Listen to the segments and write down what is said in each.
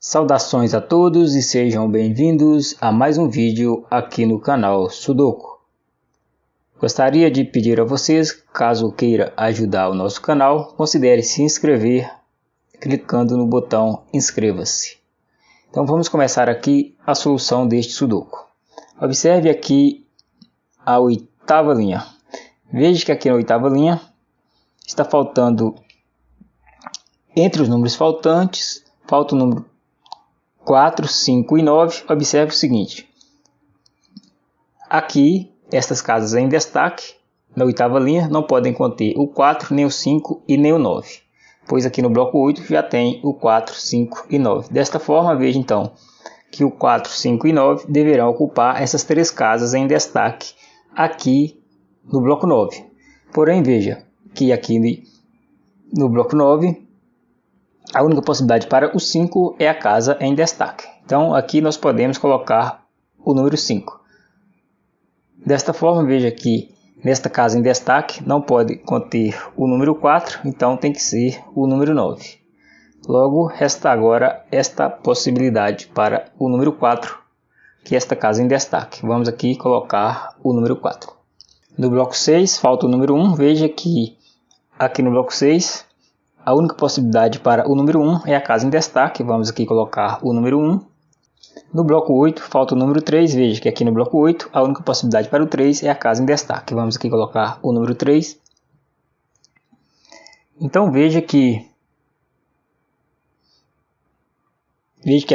Saudações a todos e sejam bem-vindos a mais um vídeo aqui no canal Sudoku. Gostaria de pedir a vocês, caso queira ajudar o nosso canal, considere se inscrever clicando no botão inscreva-se. Então vamos começar aqui a solução deste Sudoku. Observe aqui a oitava linha. Veja que aqui na oitava linha está faltando, entre os números faltantes, falta o número 4, 5 e 9. Observe o seguinte. Aqui, estas casas em destaque, na oitava linha, não podem conter o 4, nem o 5 e nem o 9. Pois aqui no bloco 8 já tem o 4, 5 e 9. Desta forma, veja então que o 4, 5 e 9 deverão ocupar essas três casas em destaque aqui no bloco 9. Porém, veja que aqui no bloco 9, a única possibilidade para o 5 é a casa em destaque. Então aqui nós podemos colocar o número 5. Desta forma, veja que nesta casa em destaque não pode conter o número 4, então tem que ser o número 9. Logo, resta agora esta possibilidade para o número 4, que é esta casa em destaque. Vamos aqui colocar o número 4. No bloco 6, falta o número 1. Veja que aqui no bloco 6, a única possibilidade para o número 1 é a casa em destaque. Vamos aqui colocar o número 1. No bloco 8, falta o número 3. Veja que aqui no bloco 8, a única possibilidade para o 3 é a casa em destaque. Vamos aqui colocar o número 3. Então veja que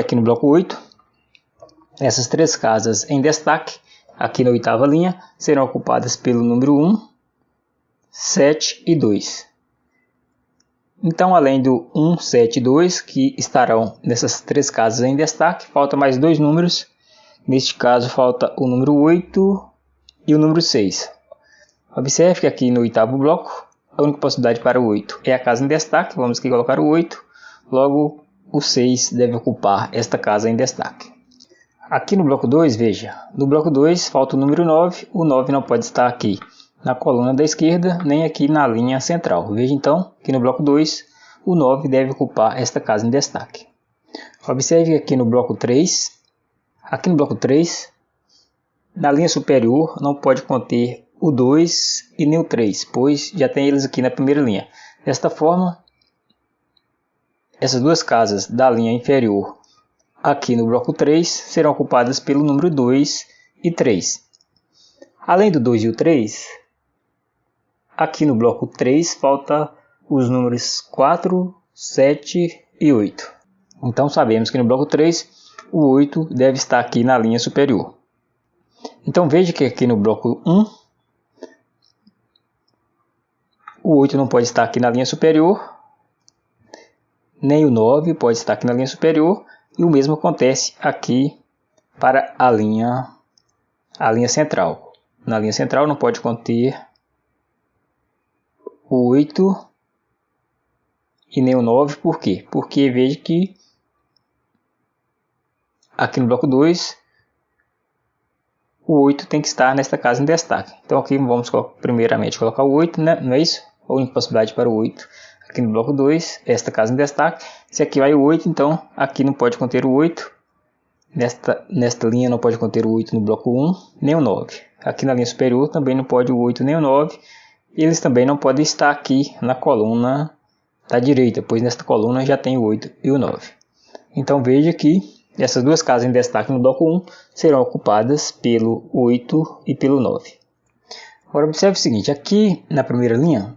aqui no bloco 8, essas três casas em destaque, aqui na oitava linha, serão ocupadas pelo número 1, 7 e 2. Então, além do 1, 7 e 2, que estarão nessas três casas em destaque, falta mais dois números. Neste caso, falta o número 8 e o número 6. Observe que aqui no oitavo bloco, a única possibilidade para o 8 é a casa em destaque. Vamos aqui colocar o 8. Logo, o 6 deve ocupar esta casa em destaque. Aqui no bloco 2, veja, no bloco 2 falta o número 9. O 9 não pode estar aqui na coluna da esquerda, nem aqui na linha central. Veja então que no bloco 2, o 9 deve ocupar esta casa em destaque. Observe que aqui no bloco 3, na linha superior, não pode conter o 2 e nem o 3, pois já tem eles aqui na primeira linha. Desta forma, essas duas casas da linha inferior, aqui no bloco 3, serão ocupadas pelo número 2 e 3. Além do 2 e o 3, aqui no bloco 3 falta os números 4, 7 e 8. Então sabemos que no bloco 3 o 8 deve estar aqui na linha superior. Então veja que aqui no bloco 1 o 8 não pode estar aqui na linha superior, nem o 9 pode estar aqui na linha superior, e o mesmo acontece aqui para a linha central. Na linha central não pode conter o 8 e nem o 9, por quê? Porque veja que aqui no bloco 2 o 8 tem que estar nesta casa em destaque. Então aqui vamos primeiramente colocar o 8, né? Não é isso? A única possibilidade para o 8 aqui no bloco 2, esta casa em destaque. Se aqui vai o 8, então aqui não pode conter o 8. Nesta linha não pode conter o 8 no bloco 1, nem o 9. Aqui na linha superior também não pode o 8 nem o 9. Eles também não podem estar aqui na coluna da direita, pois nesta coluna já tem o 8 e o 9. Então veja que essas duas casas em destaque no bloco 1 serão ocupadas pelo 8 e pelo 9. Agora observe o seguinte, aqui na primeira linha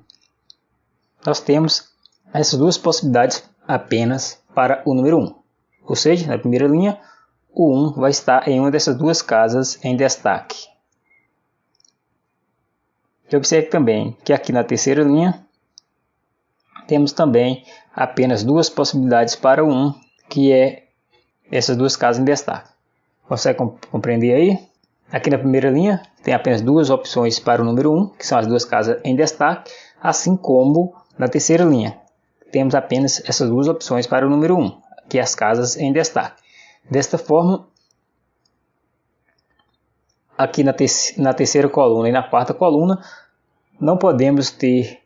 nós temos essas duas possibilidades apenas para o número 1. Ou seja, na primeira linha o 1 vai estar em uma dessas duas casas em destaque. E observe também que aqui na terceira linha temos também apenas duas possibilidades para o 1, que é essas duas casas em destaque. Consegue compreender aí? Aqui na primeira linha tem apenas duas opções para o número 1, que são as duas casas em destaque, assim como na terceira linha temos apenas essas duas opções para o número 1, que é as casas em destaque. Desta forma, aqui na terceira coluna e na quarta coluna, não podemos ter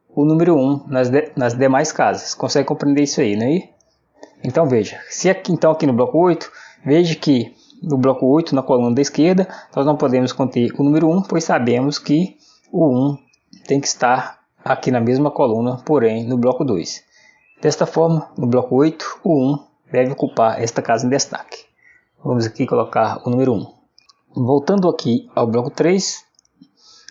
o número 1 nas demais casas. Consegue compreender isso aí, né? Então veja, se aqui, então aqui no bloco 8, veja que no bloco 8, na coluna da esquerda, nós não podemos conter o número 1, pois sabemos que o 1 tem que estar aqui na mesma coluna, porém no bloco 2. Desta forma, no bloco 8, o 1 deve ocupar esta casa em destaque. Vamos aqui colocar o número 1. Voltando aqui ao bloco 3,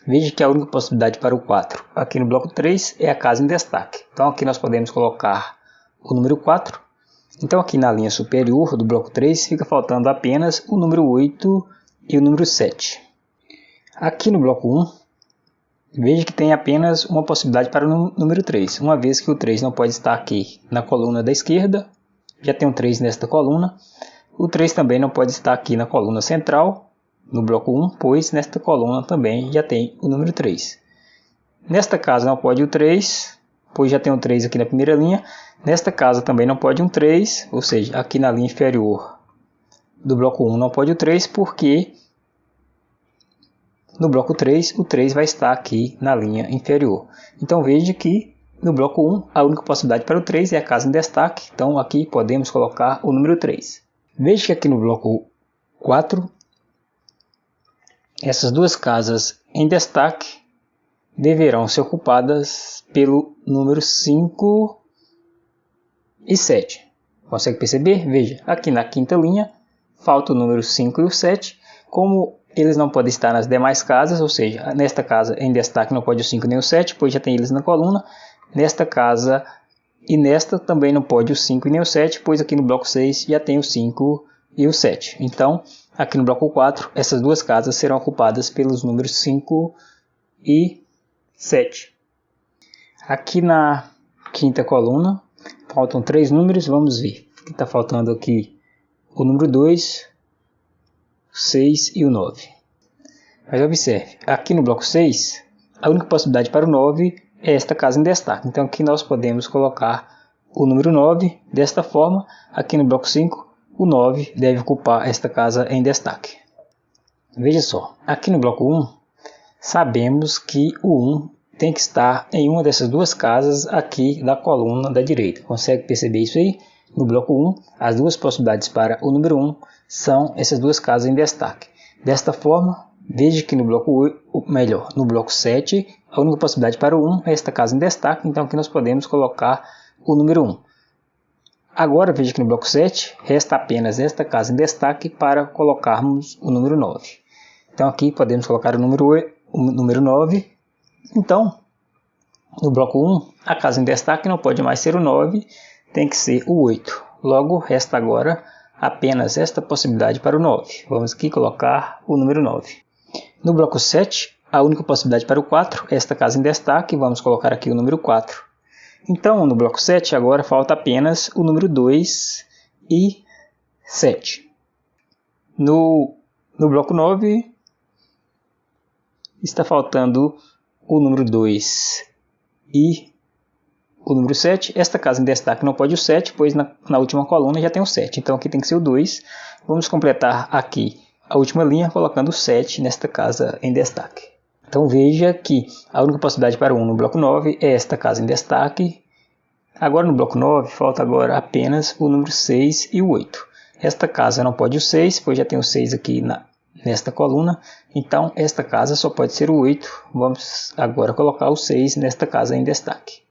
veja que a única possibilidade para o 4 aqui no bloco 3 é a casa em destaque. Então aqui nós podemos colocar o número 4. Então aqui na linha superior do bloco 3 fica faltando apenas o número 8 e o número 7. Aqui no bloco 1, veja que tem apenas uma possibilidade para o número 3, uma vez que o 3 não pode estar aqui na coluna da esquerda, já tem um 3 nesta coluna. O 3 também não pode estar aqui na coluna central, no bloco 1, pois nesta coluna também já tem o número 3. Nesta casa não pode o 3, pois já tem um 3 aqui na primeira linha. Nesta casa também não pode um 3, ou seja, aqui na linha inferior do bloco 1 não pode o 3, porque no bloco 3 o 3 vai estar aqui na linha inferior. Então veja que no bloco 1 a única possibilidade para o 3 é a casa em destaque, então aqui podemos colocar o número 3. Veja que aqui no bloco 4, essas duas casas em destaque deverão ser ocupadas pelo número 5 e 7. Consegue perceber? Veja, aqui na quinta linha falta o número 5 e o 7. Como eles não podem estar nas demais casas, ou seja, nesta casa em destaque não pode o 5 nem o 7, pois já tem eles na coluna. Nesta casa e nesta também não pode o 5 e nem o 7, pois aqui no bloco 6 já tem o 5 e o 7. Então, aqui no bloco 4, essas duas casas serão ocupadas pelos números 5 e 7. Aqui na quinta coluna, faltam 3 números, vamos ver. Está faltando aqui o número 2, 6 e o 9. Mas observe, aqui no bloco 6, a única possibilidade para o 9 é esta casa em destaque. Então aqui nós podemos colocar o número 9 desta forma. Aqui no bloco 5, o 9 deve ocupar esta casa em destaque. Veja só, aqui no bloco 1, sabemos que o 1 tem que estar em uma dessas duas casas aqui da coluna da direita. Consegue perceber isso aí? No bloco 1, as duas possibilidades para o número 1 são essas duas casas em destaque. Desta forma, veja que no bloco 7, a única possibilidade para o 1 é esta casa em destaque, então aqui nós podemos colocar o número 1. Agora veja que no bloco 7, resta apenas esta casa em destaque para colocarmos o número 9. Então aqui podemos colocar o número 9. Então, no bloco 1, a casa em destaque não pode mais ser o 9, tem que ser o 8. Logo, resta agora apenas esta possibilidade para o 9. Vamos aqui colocar o número 9. No bloco 7, a única possibilidade para o 4 é esta casa em destaque, vamos colocar aqui o número 4. Então, no bloco 7, agora falta apenas o número 2 e 7. No bloco 9, está faltando o número 2 e o número 7. Esta casa em destaque não pode o 7, pois na última coluna já tem o 7. Então aqui tem que ser o 2. Vamos completar aqui a última linha colocando o 7 nesta casa em destaque. Então veja que a única possibilidade para o 1 no bloco 9 é esta casa em destaque. Agora no bloco 9 falta agora apenas o número 6 e o 8. Esta casa não pode o 6, pois já tem o 6 aqui nesta coluna. Então esta casa só pode ser o 8. Vamos agora colocar o 6 nesta casa em destaque.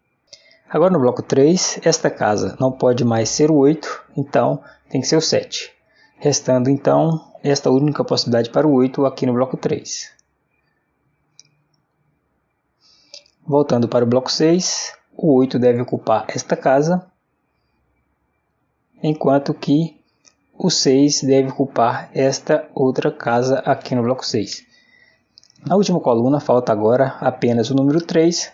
Agora no bloco 3, esta casa não pode mais ser o 8, então tem que ser o 7. Restando então esta única possibilidade para o 8 aqui no bloco 3. Voltando para o bloco 6, o 8 deve ocupar esta casa, enquanto que o 6 deve ocupar esta outra casa aqui no bloco 6. Na última coluna falta agora apenas o número 3,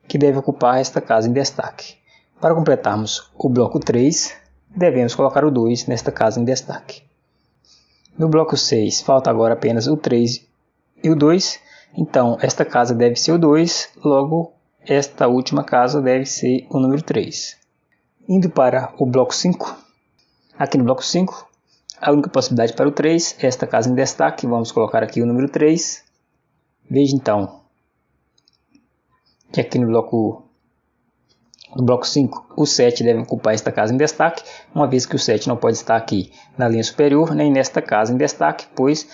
que deve ocupar esta casa em destaque. Para completarmos o bloco 3, devemos colocar o 2 nesta casa em destaque. No bloco 6 falta agora apenas o 3 e o 2, então esta casa deve ser o 2, logo esta última casa deve ser o número 3. Indo para o bloco 5, aqui no bloco 5, a única possibilidade para o 3 é esta casa em destaque, vamos colocar aqui o número 3. Veja então que aqui no bloco No bloco 5, o 7 deve ocupar esta casa em destaque, uma vez que o 7 não pode estar aqui na linha superior, nem nesta casa em destaque, pois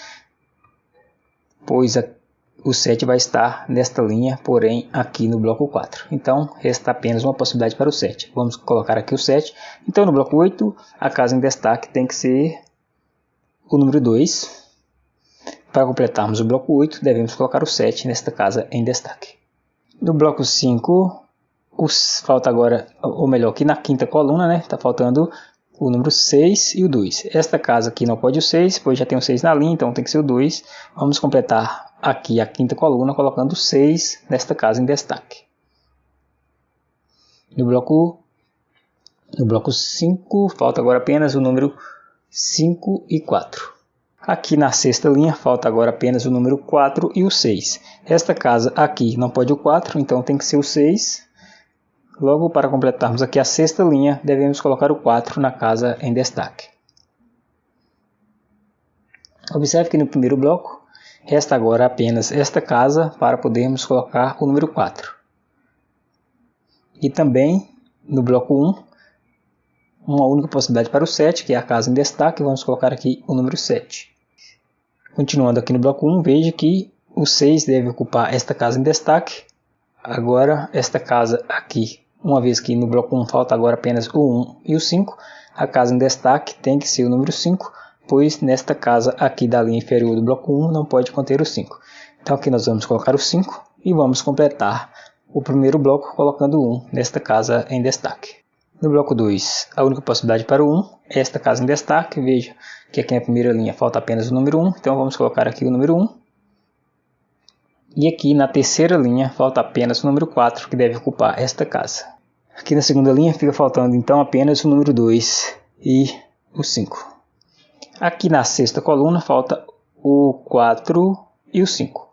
o 7 vai estar nesta linha, porém aqui no bloco 4. Então, resta apenas uma possibilidade para o 7. Vamos colocar aqui o 7. Então, no bloco 8, a casa em destaque tem que ser o número 2. Para completarmos o bloco 8, devemos colocar o 7 nesta casa em destaque. No bloco 5, falta agora, ou melhor, aqui na quinta coluna, né? Está faltando o número 6 e o 2. Esta casa aqui não pode o 6, pois já tem o 6 na linha, então tem que ser o 2. Vamos completar aqui a quinta coluna colocando o 6 nesta casa em destaque. No bloco 5, falta agora apenas o número 5 e 4. Aqui na sexta linha, falta agora apenas o número 4 e o 6. Esta casa aqui não pode o 4, então tem que ser o 6. Logo, para completarmos aqui a sexta linha, devemos colocar o 4 na casa em destaque. Observe que no primeiro bloco, resta agora apenas esta casa para podermos colocar o número 4. E também, no bloco 1, uma única possibilidade para o 7, que é a casa em destaque, vamos colocar aqui o número 7. Continuando aqui no bloco 1, veja que o 6 deve ocupar esta casa em destaque. Agora, esta casa aqui, uma vez que no bloco 1 falta agora apenas o 1 e o 5, a casa em destaque tem que ser o número 5, pois nesta casa aqui da linha inferior do bloco 1 não pode conter o 5. Então aqui nós vamos colocar o 5 e vamos completar o primeiro bloco colocando o 1 nesta casa em destaque. No bloco 2, a única possibilidade para o 1 é esta casa em destaque. Veja que aqui na primeira linha falta apenas o número 1, então vamos colocar aqui o número 1. E aqui na terceira linha falta apenas o número 4, que deve ocupar esta casa. Aqui na segunda linha fica faltando então apenas o número 2 e o 5. Aqui na sexta coluna falta o 4 e o 5.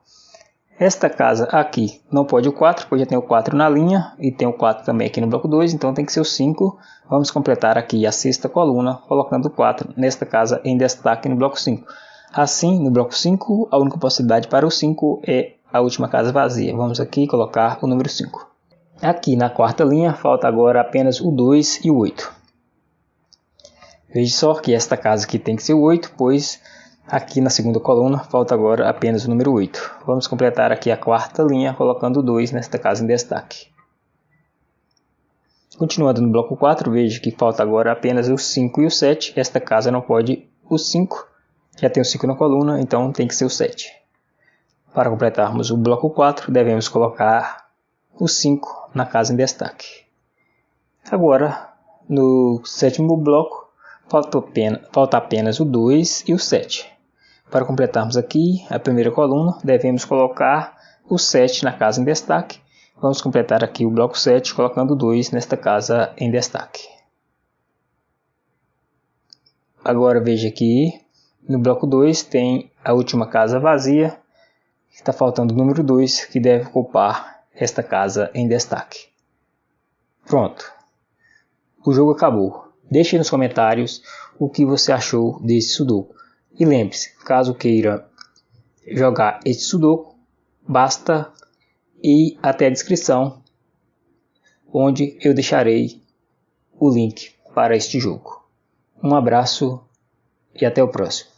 Esta casa aqui não pode o 4, pois já tem o 4 na linha e tem o 4 também aqui no bloco 2, então tem que ser o 5. Vamos completar aqui a sexta coluna colocando o 4 nesta casa em destaque no bloco 5. Assim, no bloco 5, a única possibilidade para o 5 é a última casa vazia. Vamos aqui colocar o número 5. Aqui na quarta linha falta agora apenas o 2 e o 8. Veja só que esta casa aqui tem que ser o 8, pois aqui na segunda coluna falta agora apenas o número 8. Vamos completar aqui a quarta linha colocando o 2 nesta casa em destaque. Continuando no bloco 4, veja que falta agora apenas o 5 e o 7. Esta casa não pode o 5, já tem o 5 na coluna, então tem que ser o 7. Para completarmos o bloco 4, devemos colocar o 5 na casa em destaque. Agora, no sétimo bloco, falta apenas o 2 e o 7. Para completarmos aqui a primeira coluna, devemos colocar o 7 na casa em destaque. Vamos completar aqui o bloco 7, colocando o 2 nesta casa em destaque. Agora veja que no bloco 2 tem a última casa vazia. Está faltando o número 2, que deve ocupar esta casa em destaque. Pronto. O jogo acabou. Deixe nos comentários o que você achou desse Sudoku. E lembre-se, caso queira jogar esse Sudoku, basta ir até a descrição, onde eu deixarei o link para este jogo. Um abraço e até o próximo.